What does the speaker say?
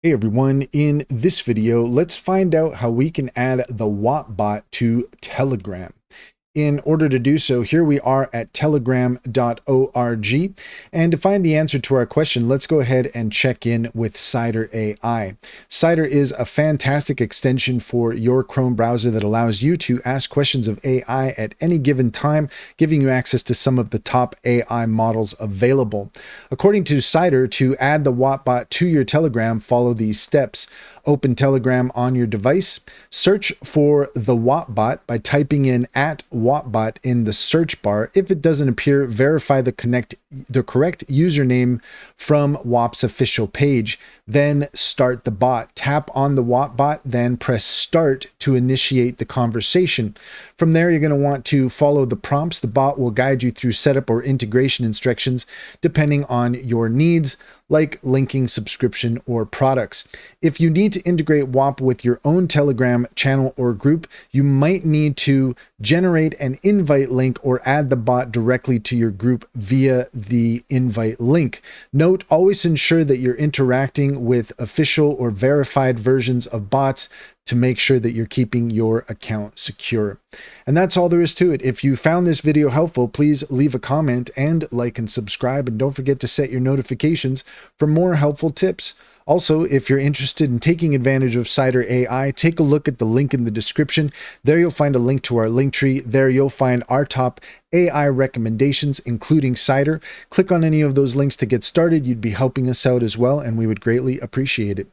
Hey everyone, in this video, let's find out how we can add the Whop bot to Telegram. In order to do so, here we are at telegram.org. And to find the answer to our question, let's go ahead and check in with Cider AI. Cider is a fantastic extension for your Chrome browser that allows you to ask questions of AI at any given time, giving you access to some of the top AI models available. According to Cider, to add the Whop bot to your Telegram, follow these steps. Open Telegram on your device, search for the Whop bot by typing in @WhopBot in the search bar. If it doesn't appear, verify the correct username from Whop's official page. Then start the bot. Tap on the Whop bot, then press start to initiate the conversation. From there, you're going to want to follow the prompts. The bot will guide you through setup or integration instructions depending on your needs, like linking, subscription, or products. If you need to integrate Whop with your own Telegram channel or group, you might need to generate an invite link or add the bot directly to your group via the invite link. Note, always ensure that you're interacting with official or verified versions of bots to make sure that you're keeping your account secure. And that's all there is to it. If you found this video helpful, please leave a comment and like and subscribe, and don't forget to set your notifications for more helpful tips. Also, if you're interested in taking advantage of Cider AI, take a look at the link in the description. There you'll find a link to our link tree. There you'll find our top AI recommendations, including Cider. Click on any of those links to get started. You'd be helping us out as well, and we would greatly appreciate it.